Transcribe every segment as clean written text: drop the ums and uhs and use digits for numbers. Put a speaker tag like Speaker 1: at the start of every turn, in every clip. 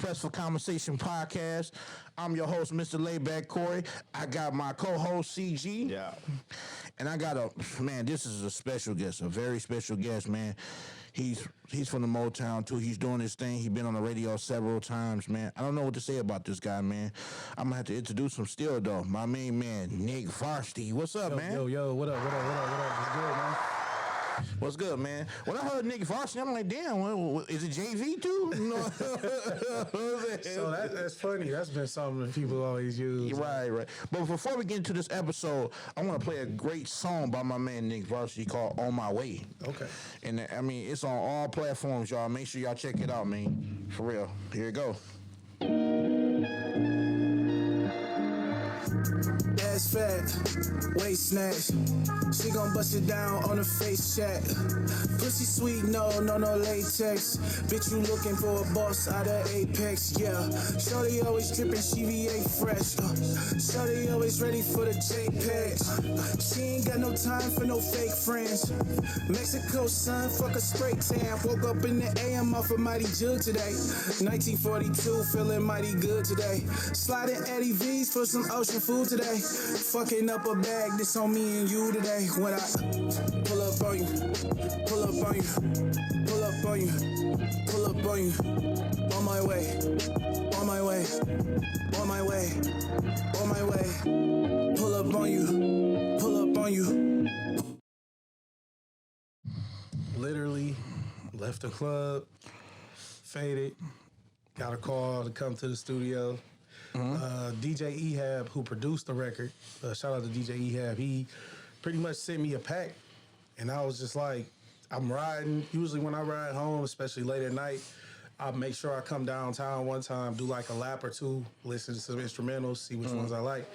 Speaker 1: Press for Conversation podcast. I'm your host, Mr. Layback Corey. I got my co-host, CG.
Speaker 2: Yeah.
Speaker 1: And I got this is a special guest, a very special guest, man. He's from the Motown, too. He's doing his thing. He's been on the radio several times, man. I don't know what to say about this guy, man. I'm going to have to introduce him still, though. My main man, Nick Varcity. What's up, man?
Speaker 3: Yo, what up? What's good, man?
Speaker 1: What's good, man? When I heard Nick Varcity, I'm like, damn, is it JV too?
Speaker 3: So that's funny. That's been something that people always use.
Speaker 1: Right. But before we get into this episode, I want to play a great song by my man Nick Varcity called "On My Way."
Speaker 3: Okay.
Speaker 1: And I mean, it's on all platforms, y'all. Make sure y'all check it out, man. For real. Here it go.
Speaker 4: Ass fat, waist snatch. She gon' bust it down on the face chat. Pussy sweet, no latex. Bitch, you looking for a boss out of Apex, yeah. Shorty always drippin', she VA fresh. Shorty always ready for the JPEG. She ain't got no time for no fake friends. Mexico, son, fuck a spray tan. Woke up in the AM off a mighty jug today. 1942, feeling mighty good today. Sliding Eddie V's for some ocean food today. Fucking up a bag, this on me and you today. When I pull up on you, pull up on you, pull up on you, pull up on you. On my way, on my way, on my way, on my way. Pull up on you, pull up on you.
Speaker 3: Literally left the club, faded, got a call to come to the studio. DJ Ehab, who produced the record, shout out to DJ Ehab, he pretty much sent me a pack, and I was just like, I'm riding. Usually when I ride home, especially late at night, I make sure I come downtown one time, do like a lap or two, listen to some instrumentals, see which ones I like,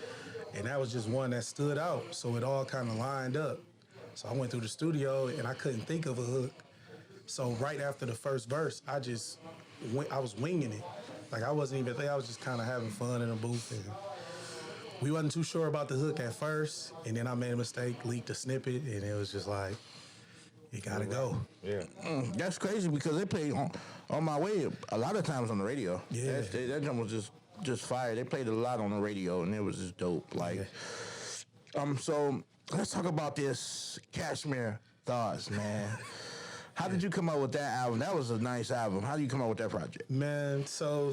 Speaker 3: and that was just one that stood out, so it all kind of lined up. So I went through the studio, and I couldn't think of a hook, so right after the first verse, I was winging it. Like, I wasn't even there. I was just kind of having fun in the booth. And we wasn't too sure about the hook at first. And then I made a mistake, leaked a snippet, and it was just like, you got to go.
Speaker 2: Yeah.
Speaker 1: That's crazy because they played on My Way a lot of times on the radio.
Speaker 3: Yeah.
Speaker 1: That jump was just fire. They played a lot on the radio, and it was just dope. Like, so let's talk about this Cashmere Thoughts, man. How did you come up with that album? That was a nice album. How did you come up with that project?
Speaker 3: Man, so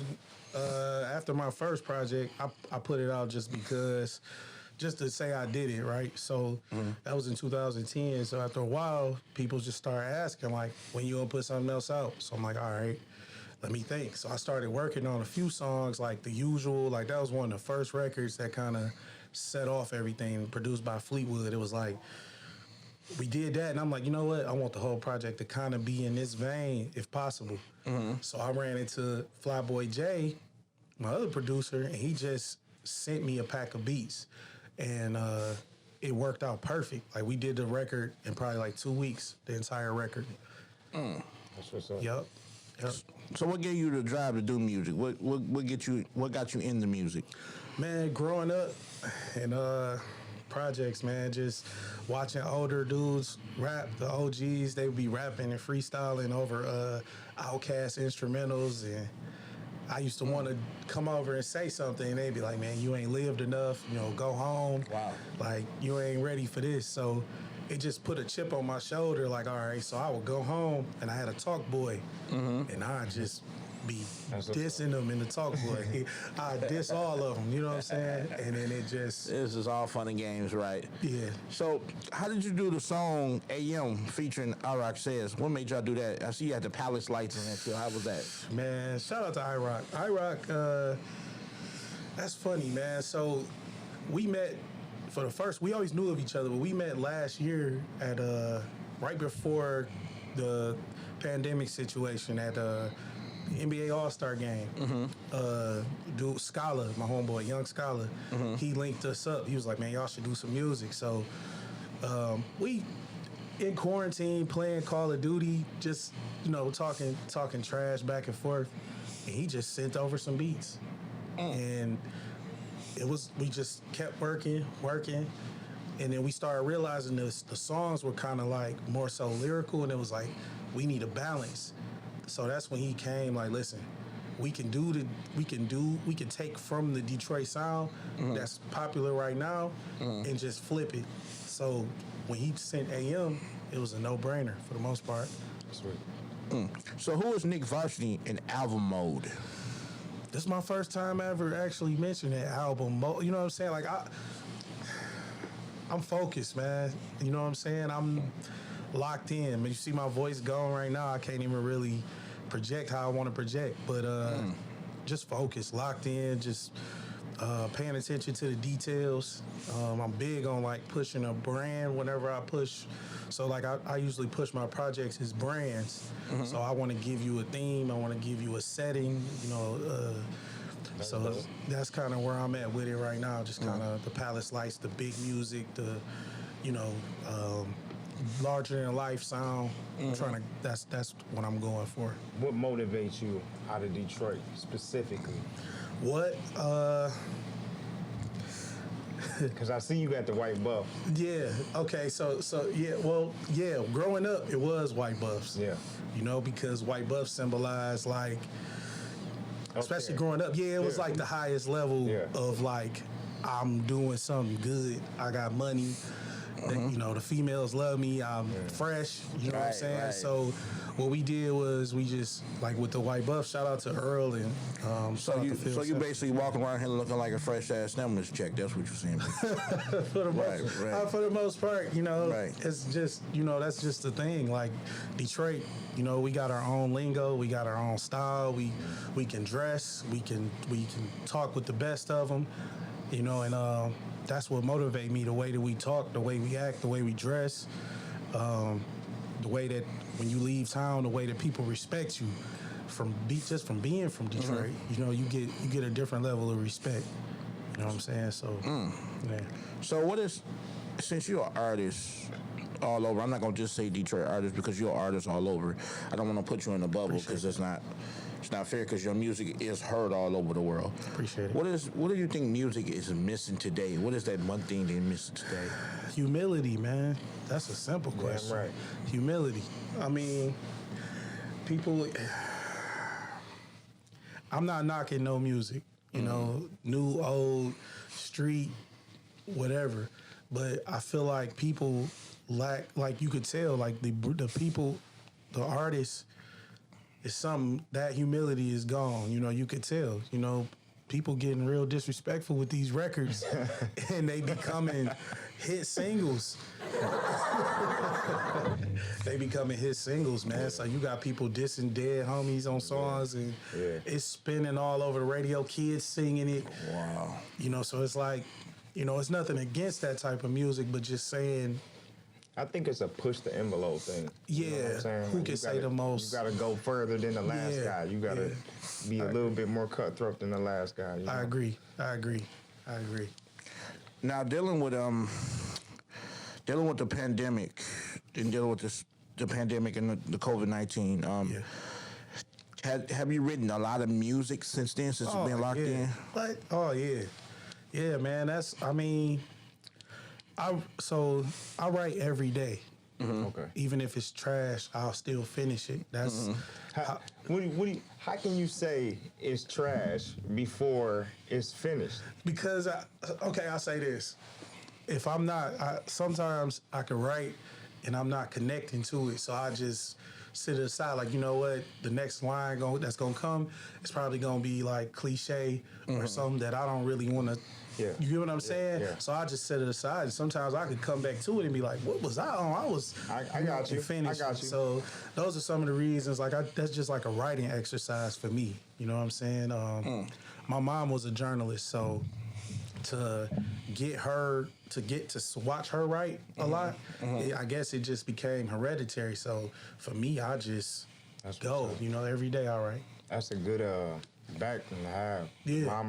Speaker 3: after my first project, I put it out just to say I did it, right? So that was in 2010. So after a while, people just started asking, like, when you gonna put something else out? So I'm like, all right, let me think. So I started working on a few songs, like The Usual. Like, that was one of the first records that kind of set off everything, produced by Fleetwood. It was like, we did that, and I'm like, you know what? I want the whole project to kind of be in this vein, if possible. So I ran into Flyboy J, my other producer, and he just sent me a pack of beats, and it worked out perfect. Like, we did the record in probably like 2 weeks, the entire record.
Speaker 2: That's what's up.
Speaker 3: Yep.
Speaker 1: So what gave you the drive to do music? What got you into music?
Speaker 3: Man, growing up and projects, man, just watching older dudes rap, the OGs, they would be rapping and freestyling over Outkast instrumentals, and I used to want to come over and say something, and they'd be like, man, you ain't lived enough, go home.
Speaker 1: Wow.
Speaker 3: Like, you ain't ready for this. So it just put a chip on my shoulder, like, all right, so I would go home, and I had a talk boy, and I'd just be dissing them in the talk boy. I diss all of them, you know what I'm saying? And then it just...
Speaker 1: This is all fun and games, right?
Speaker 3: Yeah.
Speaker 1: So how did you do the song AM featuring IROC Says? What made y'all do that? I see you had the Palace Lights in that too. How was that?
Speaker 3: Man, shout out to IROC. IROC, that's funny, man. So we met we always knew of each other, but we met last year at, right before the pandemic situation at NBA All-Star game. Dude, Scholar, my homeboy, Young Scholar, he linked us up. He was like, man, y'all should do some music. So we, in quarantine, playing Call of Duty, just, talking trash back and forth. And he just sent over some beats. And we just kept working. And then we started realizing the songs were kind of like more so lyrical, and it was like, we need a balance. So that's when he came, like, listen, we can take from the Detroit sound that's popular right now and just flip it. So when he sent AM, it was a no-brainer for the most part.
Speaker 2: Sweet.
Speaker 1: So who is Nick Varcity in album mode?
Speaker 3: This is my first time ever actually mentioning that album mode. You know what I'm saying? Like I'm focused, man. You know what I'm saying? I'm locked in. You see my voice going right now. I can't even really project how I want to project, but just focused, locked in, just paying attention to the details. I'm big on like pushing a brand whenever I push. So like I usually push my projects as brands. So I want to give you a theme. I want to give you a setting. You know. So that's kind of where I'm at with it right now. Just kind of the Palace Lights, the big music, the larger than life sound. I'm trying to. That's what I'm going for.
Speaker 2: What motivates you out of Detroit specifically?
Speaker 3: What?
Speaker 2: Because I see you got the white buff.
Speaker 3: Yeah. Okay. So yeah. Well, yeah. Growing up, it was white buffs.
Speaker 2: Yeah.
Speaker 3: You know, because white buffs symbolize like, especially growing up. Yeah, it was like the highest level of like, I'm doing something good. I got money. You know, the females love me. I'm fresh. You know what I'm saying?
Speaker 1: Right.
Speaker 3: So what we did was we just, like with the white buff, shout out to Earl and
Speaker 1: So you basically walking around here looking like a fresh ass stimulus check. That's what you're saying.
Speaker 3: for the most part, you know, it's just, you know, that's just the thing. Like Detroit, you know, we got our own lingo, we got our own style. We can dress, we can talk with the best of them, you know, and that's what motivates me. The way that we talk, the way we act, the way we dress, the way that when you leave town, the way that people respect you just from being from Detroit. You know, you get a different level of respect. You know what I'm saying? So, yeah.
Speaker 1: So what is, since you're an artist all over, I'm not gonna just say Detroit artist because you're an artist all over. I don't want to put you in a bubble because it's not fair because your music is heard all over the world.
Speaker 3: Appreciate it.
Speaker 1: What do you think music is missing today? What is that one thing they're missing today?
Speaker 3: Humility, man. That's a simple question.
Speaker 2: Damn right.
Speaker 3: Humility. I mean, people. I'm not knocking no music, you know, new, old, street, whatever. But I feel like people lack, like you could tell, like the people, the artists, is something, that humility is gone. You know, you could tell, you know, people getting real disrespectful with these records and they becoming hit singles. They becoming hit singles, man. So you got people dissing dead homies on songs and it's spinning all over the radio, kids singing it.
Speaker 1: Wow.
Speaker 3: You know, so it's like, you know, it's nothing against that type of music, but just saying,
Speaker 2: I think it's a push the envelope thing.
Speaker 3: yeah,
Speaker 2: You know what I'm saying?
Speaker 3: who
Speaker 2: Like,
Speaker 3: can
Speaker 2: you
Speaker 3: say
Speaker 2: gotta-
Speaker 3: the most?
Speaker 2: You got to go further than the last guy. You got to be a little bit more cutthroat than the last guy. You know?
Speaker 3: I agree.
Speaker 1: Now dealing with the pandemic and dealing with the pandemic and the COVID-19. Have you written a lot of music since then? Since you've been locked in?
Speaker 3: But yeah, man. I write every day.
Speaker 2: Okay.
Speaker 3: Even if it's trash, I'll still finish it. That's
Speaker 2: How can you say it's trash before it's finished?
Speaker 3: because I'll say this. If I'm not, sometimes I can write and I'm not connecting to it, so I just sit it aside. Like, you know what, the next line that's gonna come, it's probably gonna be like cliche or something that I don't really want to.
Speaker 2: Yeah.
Speaker 3: You get what I'm saying?
Speaker 2: Yeah.
Speaker 3: So I just set it aside. And sometimes I could come back to it and be like, what was I on?
Speaker 2: I got you.
Speaker 3: Finished.
Speaker 2: I got you.
Speaker 3: So those are some of the reasons. Like that's just like a writing exercise for me. You know what I'm saying? My mom was a journalist, so to watch her write a lot, I guess it just became hereditary. So for me, I just go. You know, every day I write.
Speaker 2: That's a good backing to have.
Speaker 3: Yeah.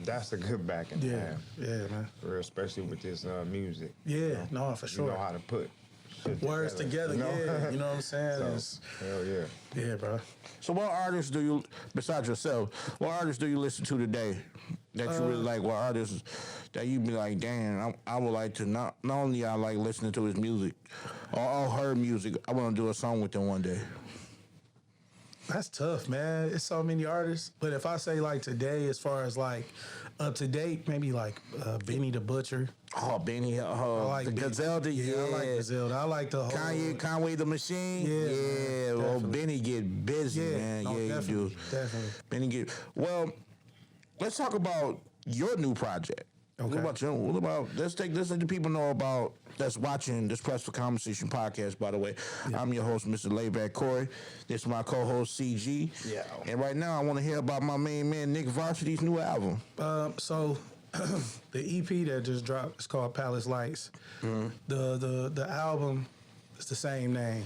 Speaker 2: That's a good backing to have.
Speaker 3: Yeah, man.
Speaker 2: For real, especially with this music.
Speaker 3: Yeah,
Speaker 2: You know?
Speaker 3: no, for sure.
Speaker 2: You know how to put shit
Speaker 3: Words together,
Speaker 2: you know?
Speaker 3: yeah. You know what I'm saying?
Speaker 2: So, hell yeah.
Speaker 3: Yeah, bro.
Speaker 1: So what artists do you, besides yourself, what artists do you listen to today that you really like? What artists that you be like, damn, I would like to, not only I like listening to his music or her music, I want to do a song with them one day.
Speaker 3: That's tough, man. It's so many artists. But if I say like today, as far as like up to date, maybe like Benny the Butcher.
Speaker 1: Oh, Benny,
Speaker 3: I like
Speaker 1: the
Speaker 3: Benny.
Speaker 1: Griselda,
Speaker 3: Yeah, I like Griselda. I like the whole
Speaker 1: Conway the Machine.
Speaker 3: Yeah, man,
Speaker 1: well,
Speaker 3: definitely.
Speaker 1: Benny get busy, man.
Speaker 3: no,
Speaker 1: Yeah, you
Speaker 3: definitely,
Speaker 1: do.
Speaker 3: Definitely.
Speaker 1: Benny get well. Let's talk about your new project.
Speaker 3: Okay.
Speaker 1: What about you? What about let's let the people know about that's watching this Press for Conversation podcast. By the way, I'm your host, Mr. Layback Corey. This is my co-host CG.
Speaker 2: Yeah.
Speaker 1: And right now, I want to hear about my main man Nick Varcity's new album.
Speaker 3: So the EP that just dropped is called Palace Lights. The album is the same name.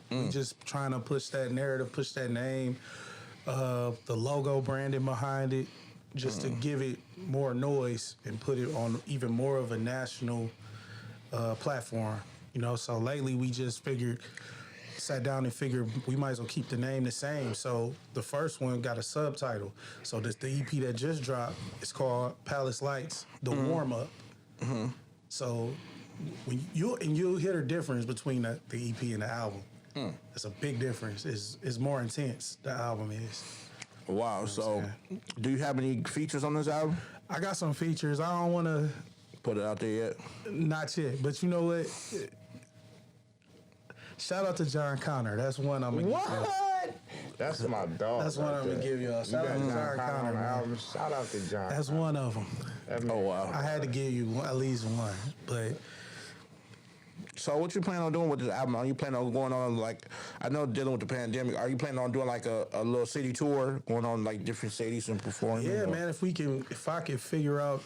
Speaker 3: We just trying to push that narrative, push that name, the logo branding behind it, just to give it more noise and put it on even more of a national platform. You know, so lately we just sat down and figured we might as well keep the name the same. So the first one got a subtitle. So the EP that just dropped is called Palace Lights, the warm up. So when you'll hear the difference between the EP and the album. It's a big difference. It's more intense. The album is.
Speaker 1: Wow. So, do you have any features on this album?
Speaker 3: I got some features. I don't want to
Speaker 1: Put it out there yet?
Speaker 3: not yet, but you know what? Shout out to John Connor. That's one I'm gonna give you.
Speaker 2: What? That's my dog.
Speaker 3: That's one I'm gonna give you.
Speaker 2: You
Speaker 3: Shout out
Speaker 2: got
Speaker 3: to
Speaker 2: John
Speaker 3: John
Speaker 2: Connor on
Speaker 3: Connor,
Speaker 2: the
Speaker 3: man.
Speaker 2: album. Shout out to John.
Speaker 3: That's one of them.
Speaker 2: That man-
Speaker 1: Oh wow.
Speaker 3: I had to give you at least one, but
Speaker 1: So what you plan on doing with this album? Are you planning on going on like I know dealing with the pandemic? Are you planning on doing like a little city tour, going on like different cities and performing?
Speaker 3: yeah,
Speaker 1: or-
Speaker 3: man. If I can figure out,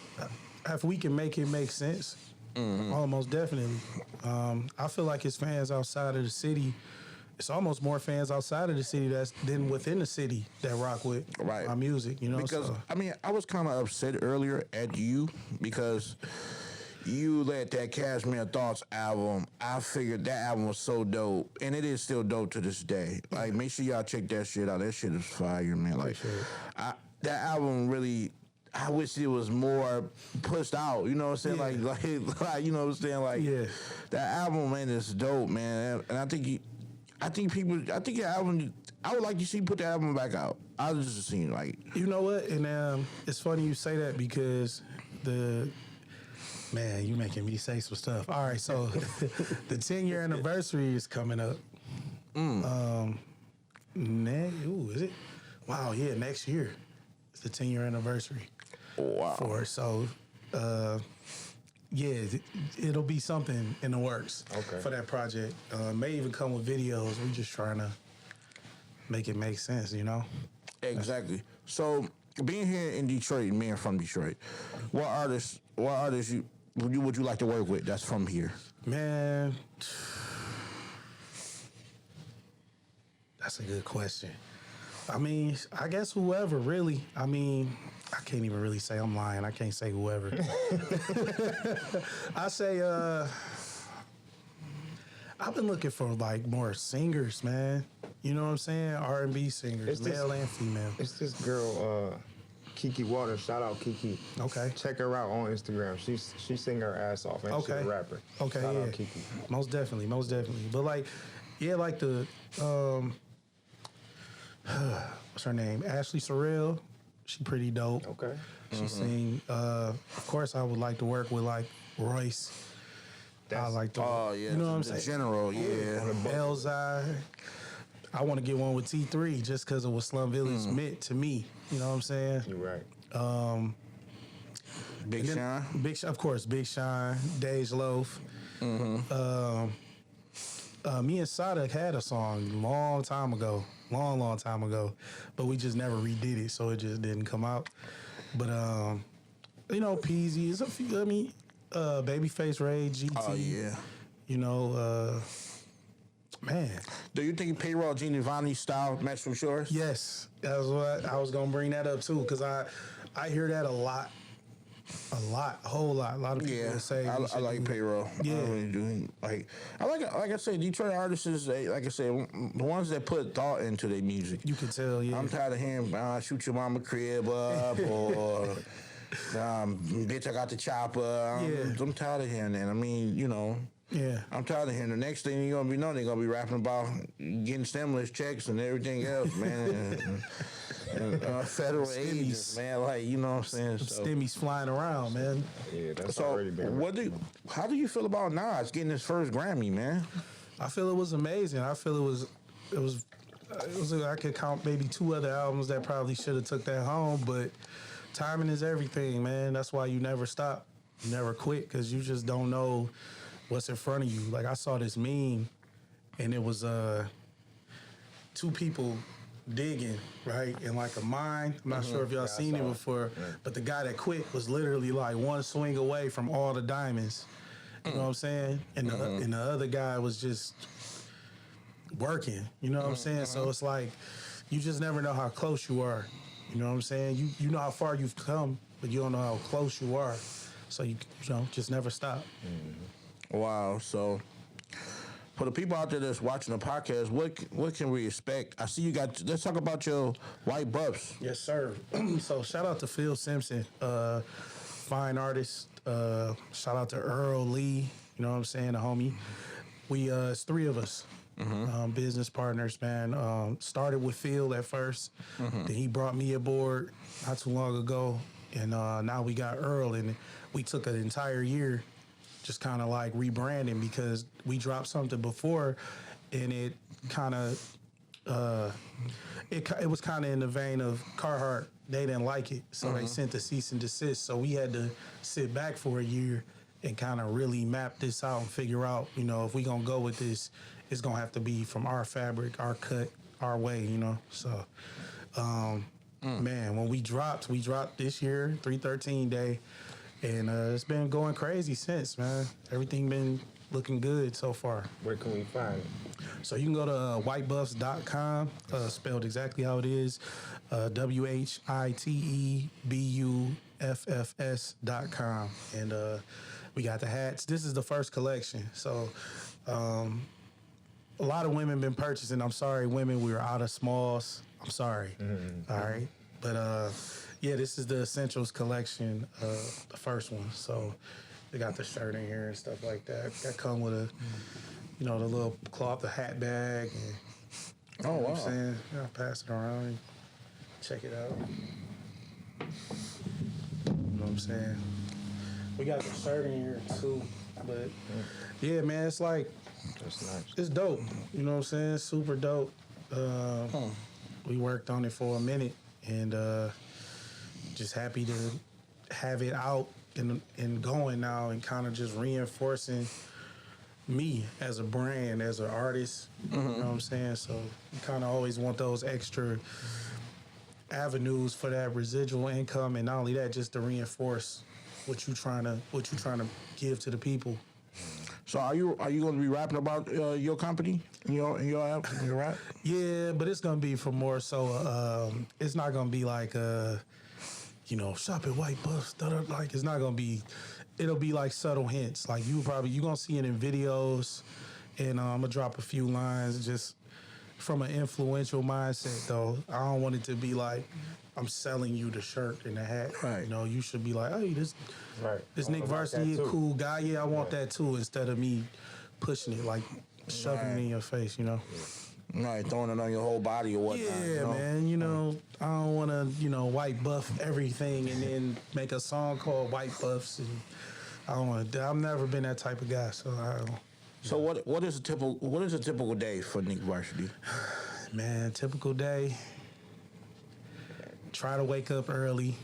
Speaker 3: if we can make it make sense, almost definitely. I feel like it's fans outside of the city. It's almost more fans outside of the city than within the city that rock with
Speaker 1: Right.
Speaker 3: my music. You know,
Speaker 1: Because
Speaker 3: so,
Speaker 1: I mean, I was kind of upset earlier at you because you let that Cashmere Thoughts album. I figured that album was so dope, and it is still dope to this day. Like, make sure y'all check that shit out. That shit is fire, man. Like, that album really. I wish it was more pushed out. You know what I'm saying?
Speaker 3: Yeah.
Speaker 1: Like, you know what I'm saying? Like,
Speaker 3: Yeah.
Speaker 1: that album, man, is dope, man. And I think your album. I would like to see you put the album back out. I was just seeing like.
Speaker 3: you know what? And it's funny you say that because man, you making me say some stuff. All right, so the 10-year anniversary is coming up. Is it? Wow, yeah, next year. It's the 10-year anniversary.
Speaker 1: Wow.
Speaker 3: For it. So, it'll be something in the works for that project. May even come with videos. We just trying to make it make sense, you know?
Speaker 1: Exactly. So being here in Detroit and being from Detroit, what artists would you like to work with that's from here?
Speaker 3: Man, that's a good question. I mean, I guess whoever, really. I mean, I can't even really say I'm lying. I can't say whoever. I say, I've been looking for like more singers, man. You know what I'm saying? R&B singers,
Speaker 2: It's this-
Speaker 3: male and female.
Speaker 2: It's this girl, Kiki Waters. Shout out Kiki.
Speaker 3: Okay.
Speaker 2: Check her out on Instagram. She sing her ass off, man. She's
Speaker 3: Okay.
Speaker 2: a rapper.
Speaker 3: Okay,
Speaker 2: Shout
Speaker 3: yeah.
Speaker 2: out Kiki.
Speaker 3: Most definitely. But like, yeah, like the what's her name? Ashley Sorrell. She pretty dope.
Speaker 2: Okay.
Speaker 3: She sing. Of course, I would like to work with like Royce. I like to.
Speaker 1: Oh yeah,
Speaker 3: You know what I'm
Speaker 1: the
Speaker 3: saying?
Speaker 1: General, yeah.
Speaker 3: Elzai. I want to get one with T3 just because of what Slum Village meant to me. You know what I'm saying?
Speaker 2: You're right.
Speaker 1: Big
Speaker 3: And then
Speaker 1: Sean.
Speaker 3: of course, Big Sean, Dej Loaf. Me and Sada had a song long time ago, but we just never redid it, so it just didn't come out. But you know, Peasy is a few. I mean, Babyface Ray, GT.
Speaker 1: Oh yeah.
Speaker 3: You know, man.
Speaker 1: Do you think Payroll Giovanni style match with yours?
Speaker 3: Yes, that's what I was gonna bring that up too, because I hear that a lot, a whole lot. A lot of people
Speaker 1: Yeah,
Speaker 3: say
Speaker 1: I
Speaker 3: we should
Speaker 1: like
Speaker 3: do-
Speaker 1: Payroll.
Speaker 3: Yeah.
Speaker 1: I really do. Like I say, Detroit artists is like I said, the ones that put thought into their music.
Speaker 3: You can tell, yeah.
Speaker 1: I'm tired of hearing shoot your mama crib up or bitch I got the chopper.
Speaker 3: Yeah.
Speaker 1: I'm tired of hearing that. I mean, you know,
Speaker 3: Yeah.
Speaker 1: I'm tired of hearing. The next thing you're gonna be knowing, they're gonna be rapping about getting stimulus checks and everything else, man. and federal agents, man. Like, you know what I'm saying? So,
Speaker 3: Stimmies flying around, man.
Speaker 2: Yeah, that's
Speaker 1: so
Speaker 2: already been.
Speaker 1: how do you feel about Nas getting his first Grammy, man?
Speaker 3: I feel it was amazing. I feel it was I could count maybe 2 other albums that probably should have took that home, but timing is everything, man. That's why you never stop. You never quit, because you just don't know what's in front of you. Like, I saw this meme, and it was 2 people digging, right, in like a mine. I'm not sure if y'all seen it before, but the guy that quit was literally like one swing away from all the diamonds. You know what I'm saying? And the other guy was just working. You know what I'm saying? So it's like, you just never know how close you are. You know what I'm saying? You know how far you've come, but you don't know how close you are. So you know, just never stop.
Speaker 1: Wow. So, for the people out there that's watching the podcast, what can we expect? I see you got. Let's talk about your white buffs.
Speaker 3: Yes, sir. So shout out to Phil Simpson, fine artist. Shout out to Earl Lee. You know what I'm saying, the homie. We it's 3 of us. Business partners, man. Started with Phil at first. Then he brought me aboard not too long ago. And now we got Earl. And we took an entire year just kind of like rebranding, because we dropped something before and it kind of, it was kind of in the vein of Carhartt. They didn't like it. So they sent the cease and desist. So we had to sit back for a year and kind of really map this out and figure out, you know, if we going to go with this, it's going to have to be from our fabric, our cut, our way, you know? So, man, when we dropped this year, 313 day, and it's been going crazy since, man. Everything been looking good so far.
Speaker 2: Where can we find it?
Speaker 3: So you can go to whitebuffs.com, spelled exactly how it is, WHITEBUFFS.com. And we got the hats. This is the first collection. So a lot of women been purchasing. I'm sorry, women, we were out of smalls. I'm sorry. All right. But yeah, this is the Essentials collection, the first one. So they got the shirt in here and stuff like that. That come with a, you know, the little cloth, the hat bag. And, you know what I'm saying? I'll pass it around and check it out. You know what I'm saying? We got the shirt in here too. But yeah, man, it's like,
Speaker 2: That's nice.
Speaker 3: it's dope. You know what I'm saying? Super dope. We worked on it for a minute, and just happy to have it out and going now, and kind of just reinforcing me as a brand, as an artist. You know what I'm saying? So you kind of always want those extra avenues for that residual income, and not only that, just to reinforce what you trying to give to the people.
Speaker 1: So are you going to be rapping about your company, your rap?
Speaker 3: Yeah, but it's gonna be for more so. It's not gonna be like you know, shop at White Buffs. Like, it's not gonna be. It'll be like subtle hints. Like you gonna see it in videos, and I'm gonna drop a few lines just from an influential mindset. Though I don't want it to be like I'm selling you the shirt and the hat.
Speaker 1: Right.
Speaker 3: You know, you should be like, hey, this
Speaker 2: Right.
Speaker 3: Nick Varcity, a cool guy. Yeah, I want that too. Instead of me pushing it, like shoving it in your face. You know.
Speaker 1: Right, throwing it on your whole body or whatnot.
Speaker 3: Yeah,
Speaker 1: you know?
Speaker 3: man. You know, I don't want to, you know, white buff everything and then make a song called White Buffs. And I don't want to. I've never been that type of guy, so I don't.
Speaker 1: So what is a typical day for Nick Varsity?
Speaker 3: Man, typical day. Try to wake up early.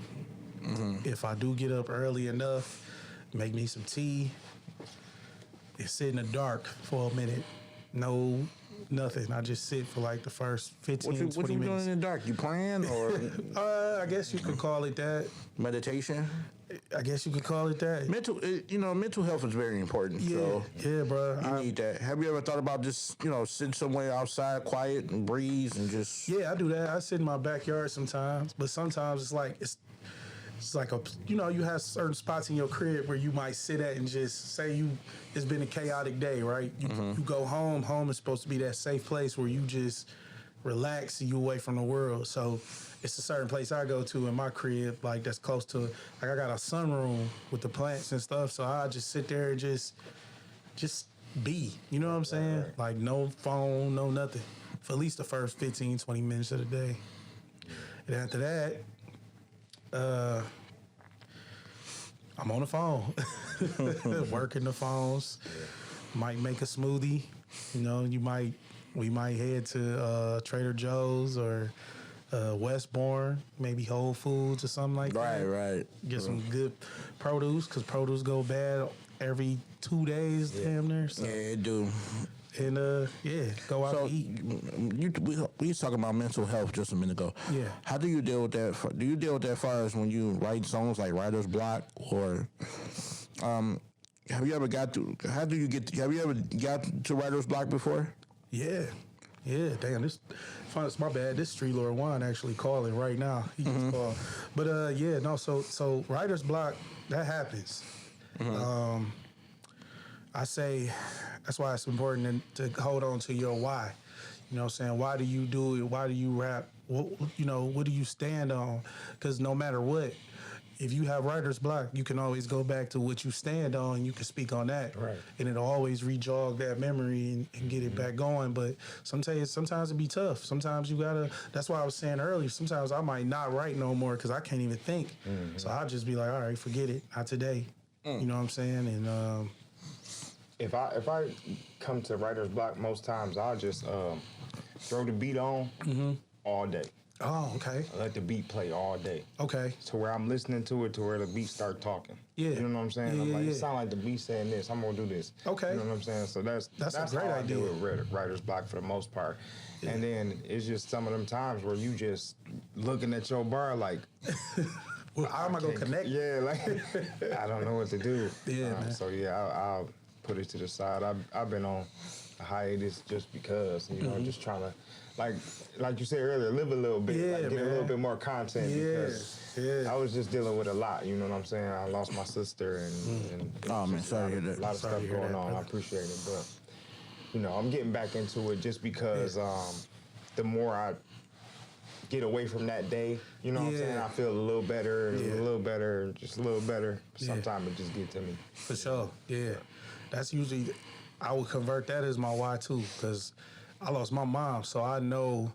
Speaker 3: If I do get up early enough, make me some tea. And sit in the dark for a minute. No, nothing. I just sit for like the first 15,
Speaker 1: What you
Speaker 3: 20
Speaker 1: doing
Speaker 3: minutes.
Speaker 1: in the dark? You praying or
Speaker 3: I guess you could call it that.
Speaker 1: meditation?
Speaker 3: I guess you could call it that.
Speaker 1: Mental health is very important.
Speaker 3: Yeah,
Speaker 1: So
Speaker 3: yeah, bro.
Speaker 1: you need that. Have you ever thought about just, sitting somewhere outside, quiet and breeze and just?
Speaker 3: Yeah, I do that. I sit in my backyard sometimes, but sometimes it's like it's like you have certain spots in your crib where you might sit at and just say it's been a chaotic day, right? You go home. Home is supposed to be that safe place where you just relax and you away from the world. So it's a certain place I go to in my crib, like that's close to, like I got a sunroom with the plants and stuff. So I just sit there and just be. You know what I'm saying?
Speaker 2: Right.
Speaker 3: Like no phone, no nothing. For at least the first 15, 20 minutes of the day. And after that, I'm on the phone. Working the phones. Might make a smoothie. You know, we might head to Trader Joe's or Westbourne, maybe Whole Foods or something like that.
Speaker 1: Right.
Speaker 3: Get some good produce, because produce go bad every 2 days, damn near. So.
Speaker 1: Yeah, it do.
Speaker 3: And go out
Speaker 1: So
Speaker 3: to eat.
Speaker 1: we was talking about mental health just a minute ago.
Speaker 3: Yeah.
Speaker 1: How do you deal with that? Do you deal with that far as when you write songs like writer's block, or have you ever got to? Have you ever got to writer's block before?
Speaker 3: Yeah. Damn, it's my bad. This Street Lord Juan actually calling right now. He just called. But so writer's block, that happens. I say that's why it's important to hold on to your why. You know what I'm saying? Why do you do it? Why do you rap? What do you stand on? Because no matter what, if you have writer's block, you can always go back to what you stand on and you can speak on that.
Speaker 2: Right.
Speaker 3: And it'll always re-jog that memory and get it back going. But sometimes it be tough. Sometimes you gotta, that's why I was saying earlier, sometimes I might not write no more because I can't even think. So I'll just be like, all right, forget it. Not today. You know what I'm saying? And
Speaker 2: If I come to writer's block, most times I'll just throw the beat on all day.
Speaker 3: oh, okay.
Speaker 2: I let the beat play all day.
Speaker 3: Okay.
Speaker 2: To where I'm listening to it, to where the beat start talking.
Speaker 3: Yeah.
Speaker 2: You know what I'm saying?
Speaker 3: Yeah,
Speaker 2: I'm
Speaker 3: yeah,
Speaker 2: like,
Speaker 3: yeah.
Speaker 2: it sound like the beat saying this. I'm gonna do this.
Speaker 3: Okay.
Speaker 2: You know what I'm saying? So that's
Speaker 3: a great
Speaker 2: how I
Speaker 3: idea.
Speaker 2: deal with writer's block for the most part.
Speaker 3: Yeah.
Speaker 2: And then it's just some of them times where you just looking at your bar like,
Speaker 3: Well, how am I gonna connect?
Speaker 2: yeah, like I don't know what to do.
Speaker 3: Yeah, man.
Speaker 2: So yeah, I'll put it to the side. I've been on a hiatus just because, you know, just trying to, like you said earlier, live a little bit,
Speaker 3: Yeah,
Speaker 2: like get a
Speaker 3: man.
Speaker 2: little bit more content
Speaker 3: Yeah,
Speaker 2: because
Speaker 3: yeah.
Speaker 2: I was just dealing with a lot. You know what I'm saying? I lost my sister and
Speaker 1: Oh, man,
Speaker 2: just
Speaker 1: sorry to hear
Speaker 2: a
Speaker 1: that.
Speaker 2: lot of
Speaker 3: Sorry
Speaker 2: stuff
Speaker 3: to hear
Speaker 2: going
Speaker 3: that,
Speaker 2: on. I
Speaker 3: brother.
Speaker 2: appreciate it, but you know, I'm getting back into it just because the more I get away from that day, you know what I'm saying?
Speaker 3: Yeah.
Speaker 2: I feel a little better,
Speaker 3: Yeah.
Speaker 2: a little better, just a little better.
Speaker 3: Yeah.
Speaker 2: Sometimes it just get to me.
Speaker 3: For sure, yeah. That's usually, I would convert that as my why too, because I lost my mom, so I knew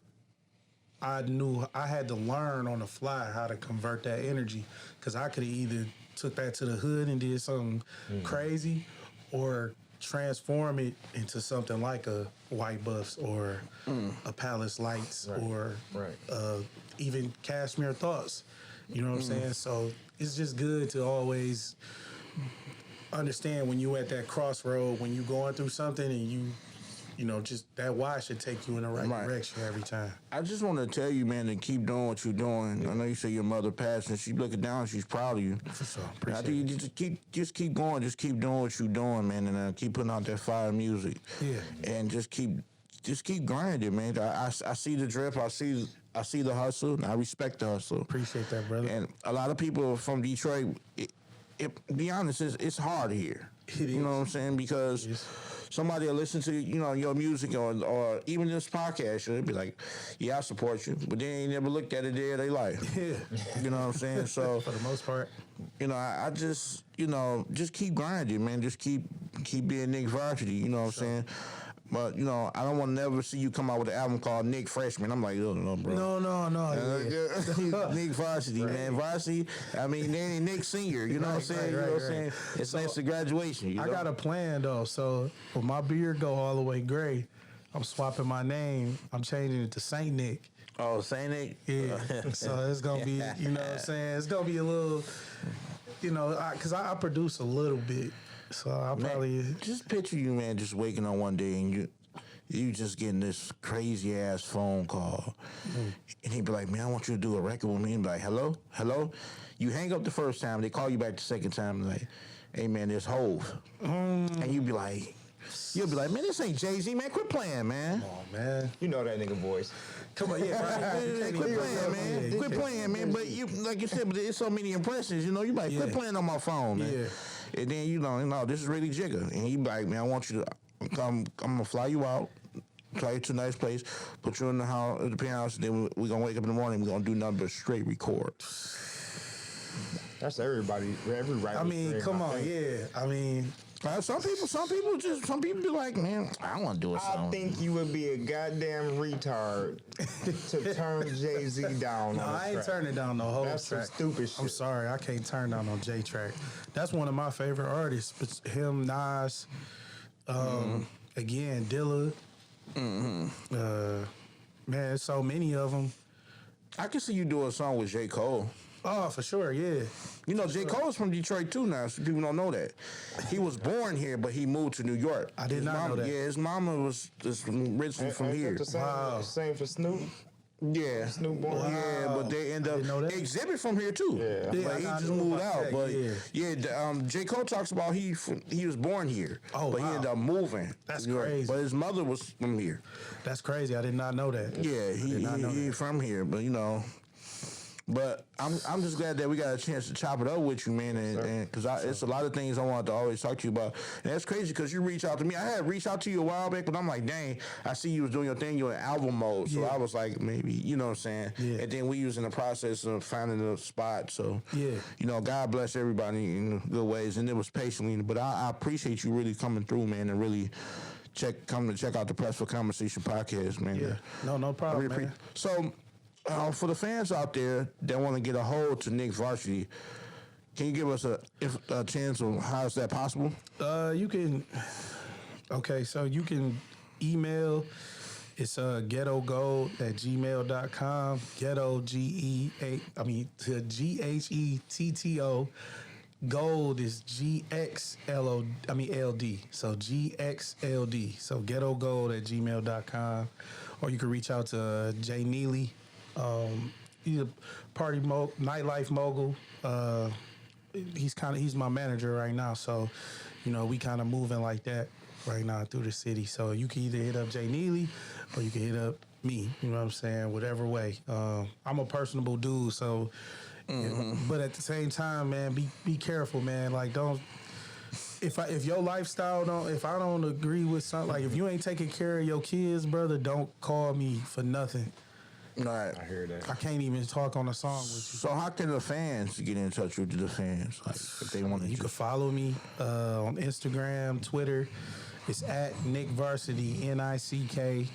Speaker 3: I had to learn on the fly how to convert that energy, because I could have either took that to the hood and did something crazy, or transform it into something like a White Buffs or a Palace Lights or
Speaker 2: Right.
Speaker 3: even Cashmere Thoughts. You know what I'm saying? So it's just good to always understand when you at that crossroad, when you going through something and you know, just that why should take you in the right direction every time.
Speaker 1: I just want to tell you, man, to keep doing what you're doing. I know you say your mother passed, and she's looking down. She's proud of you.
Speaker 3: For sure.
Speaker 1: I
Speaker 3: Appreciate
Speaker 1: think you
Speaker 3: it.
Speaker 1: just keep going, just keep doing what you're doing, man, and keep putting out that fire music.
Speaker 3: Yeah.
Speaker 1: And just keep grinding, man. I see the drip. I see the hustle. And I respect the hustle.
Speaker 3: Appreciate that, brother.
Speaker 1: And a lot of people from Detroit, be honest, it's hard here.
Speaker 3: It
Speaker 1: You know what I'm saying? Because somebody will listen to your music or even this podcast, they'll be like, "Yeah, I support you," but they ain't never looked at it day of their life.
Speaker 3: Yeah.
Speaker 1: You know what I'm saying? So
Speaker 3: For the most part.
Speaker 1: I just just keep grinding, man. Just keep being Nick Varcity. You know what I'm saying? But I don't want to never see you come out with an album called Nick Freshman. I'm like, oh no, bro.
Speaker 3: No. Yeah.
Speaker 1: Nick Varsity, man. Varsity. I mean, they ain't Nick Senior. You know what I'm saying? You know what I'm saying? It's next to graduation. You know?
Speaker 3: I got a plan though. So when my beard go all the way gray, I'm swapping my name. I'm changing it to Saint Nick.
Speaker 1: Oh, Saint Nick.
Speaker 3: Yeah. So it's gonna be, you know what I'm saying? It's gonna be a little, because I produce a little bit. So I'll probably
Speaker 1: Just picture you, man, just waking up one day and you just getting this crazy ass phone call, and he'd be like, "Man, I want you to do a record with me." And be like, "Hello." You hang up the first time, they call you back the second time, like, "Hey, man, there's Hove," and you'll be like, "Man, this ain't Jay-Z, man. Quit playing, man.
Speaker 3: oh man.
Speaker 2: You know that nigga voice.
Speaker 3: Come on, yeah, right.
Speaker 1: Quit playing, man. Quit playing, man." But you, like you said, but there's so many impressions. You might quit playing on my phone, man.
Speaker 3: Yeah.
Speaker 1: And then this is really Jigga, and he be like, "Man, I want you to come. I'm gonna fly you out, fly you to a nice place, put you in the house, the penthouse, and then we're gonna wake up in the morning. We're gonna do nothing but straight record."
Speaker 2: That's every writer.
Speaker 3: I mean, come on, yeah. I mean,
Speaker 1: Some people be like, man, I want to do a song.
Speaker 2: I think you would be a goddamn retard to turn Jay-Z down
Speaker 3: No,
Speaker 2: on
Speaker 3: I ain't
Speaker 2: track.
Speaker 3: turning down the whole
Speaker 2: That's some
Speaker 3: track.
Speaker 2: stupid shit.
Speaker 3: I'm sorry, I can't turn down no J track. That's one of my favorite artists. But him, Nas, again, Dilla. Man, there's so many of them.
Speaker 1: I can see you do a song with J. Cole.
Speaker 3: Oh, for sure, yeah.
Speaker 1: You know, J. Cole's from Detroit too now, so people don't know that. He was born here, but he moved to New York.
Speaker 3: I did
Speaker 1: His
Speaker 3: not know
Speaker 1: mama,
Speaker 3: that.
Speaker 1: Yeah, his mama was originally from
Speaker 2: Ain't
Speaker 1: here.
Speaker 2: that the same,
Speaker 3: Wow.
Speaker 2: same for Snoop?
Speaker 1: Yeah.
Speaker 2: Snoop born here?
Speaker 1: Yeah, but they end up
Speaker 3: didn't know that.
Speaker 1: Exhibit from here too.
Speaker 2: Yeah.
Speaker 3: Yeah,
Speaker 1: but he
Speaker 3: I
Speaker 1: just
Speaker 3: knew
Speaker 1: moved
Speaker 3: about
Speaker 1: out.
Speaker 3: that,
Speaker 1: But
Speaker 3: yeah.
Speaker 1: J. Cole talks about he was born here.
Speaker 3: Oh,
Speaker 1: but he
Speaker 3: wow.
Speaker 1: ended up moving.
Speaker 3: That's
Speaker 1: to New York.
Speaker 3: crazy.
Speaker 1: But his mother was from here.
Speaker 3: That's crazy. I did not know that.
Speaker 1: Yeah,
Speaker 3: did not know
Speaker 1: he
Speaker 3: that.
Speaker 1: from here, but you know. But I'm just glad that we got a chance to chop it up with you, man, and because it's a lot of things I wanted to always talk to you about, and that's crazy because you reach out to me. I had reached out to you a while back, but I'm like, dang, I see you was doing your thing, you're in album mode, so
Speaker 3: Yeah.
Speaker 1: I was like, maybe, you know what I'm saying,
Speaker 3: Yeah.
Speaker 1: and then we was in the process of finding a spot, so
Speaker 3: Yeah.
Speaker 1: you know, God bless everybody in good ways, and it was patiently, but I appreciate you really coming through, man, and really come to check out the Press for Conversation podcast, man.
Speaker 3: Yeah. No
Speaker 1: I
Speaker 3: problem,
Speaker 1: really
Speaker 3: man.
Speaker 1: So, for the fans out there that want to get a hold to Nick Varcity, can you give us a chance of how is that possible?
Speaker 3: You can. Okay, so you can email. It's ghettogold@gmail.com. Ghetto GHETTO. Gold is GXLD. So GXLD. So ghettogold@gmail.com. Or you can reach out to Jay Neely. He's a nightlife mogul. He's my manager right now, so you know we kind of moving like that right now through the city. So you can either hit up Jay Neely or you can hit up me. You know what I'm saying? Whatever way. I'm a personable dude, so. You know, but at the same time, man, be careful, man. Like don't. If your lifestyle if I don't agree with something, like if you ain't taking care of your kids, brother, don't call me for nothing.
Speaker 1: All right.
Speaker 2: I hear that.
Speaker 3: I can't even talk on a song with you.
Speaker 1: So how can the fans get in touch with the fans, like if they want to?
Speaker 3: You can follow me on Instagram, Twitter. It's at Nick Varcity, NickVarcity.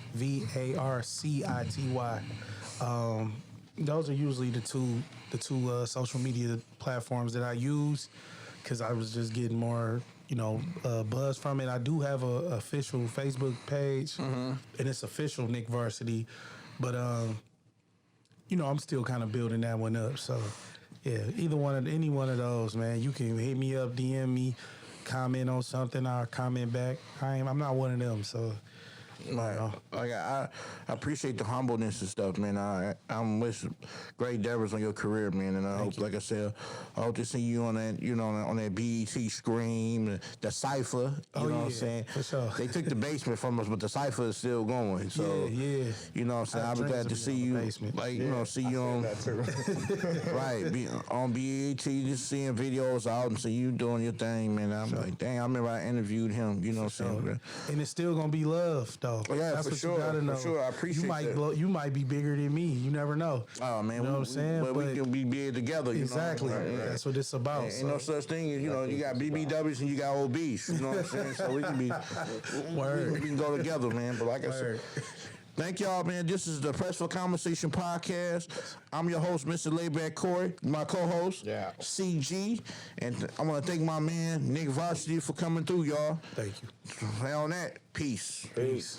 Speaker 3: Those are usually the two social media platforms that I use because I was just getting more, buzz from it. I do have a official Facebook page, and it's official Nick Varcity, but I'm still kind of building that one up. So, yeah, any one of those, man. You can hit me up, DM me, comment on something, I'll comment back. I'm not one of them, so.
Speaker 1: I appreciate the humbleness and stuff, man. I'm wish great endeavors on your career, man. And I hope, like I said, I hope to see you on that, on that BET Scream, the Cypher. You know what I'm saying?
Speaker 3: For sure.
Speaker 1: They took the basement from us, but the Cypher is still going. So
Speaker 3: Yeah.
Speaker 1: You know what I'm saying? I'll be glad to see you, see you on
Speaker 2: That too.
Speaker 1: on BET, just seeing videos out and see you doing your thing, man. I'm like, dang, I remember I interviewed him. You know what I'm saying?
Speaker 3: And it's still gonna be love, though.
Speaker 1: Oh, yeah,
Speaker 3: that's
Speaker 1: for
Speaker 3: what
Speaker 1: sure,
Speaker 3: you gotta know.
Speaker 1: for sure. I appreciate that.
Speaker 3: You might be bigger than me. You never know.
Speaker 1: Oh man,
Speaker 3: You know what I'm saying?
Speaker 1: But we can be big together.
Speaker 3: Exactly.
Speaker 1: You know? Right.
Speaker 3: That's what it's about.
Speaker 1: Ain't no such thing as you got BBWs and you got obese. You know what I'm saying? So we can be
Speaker 3: Word.
Speaker 1: we can go together, man. But like I said.
Speaker 3: Word.
Speaker 1: Thank y'all, man. This is the Press for Conversation podcast. I'm your host, Mr. Layback Corey. My co-host, CG. And I want to thank my man, Nick Varcity, for coming through, y'all.
Speaker 3: Thank you.
Speaker 1: On that, peace.
Speaker 2: Peace.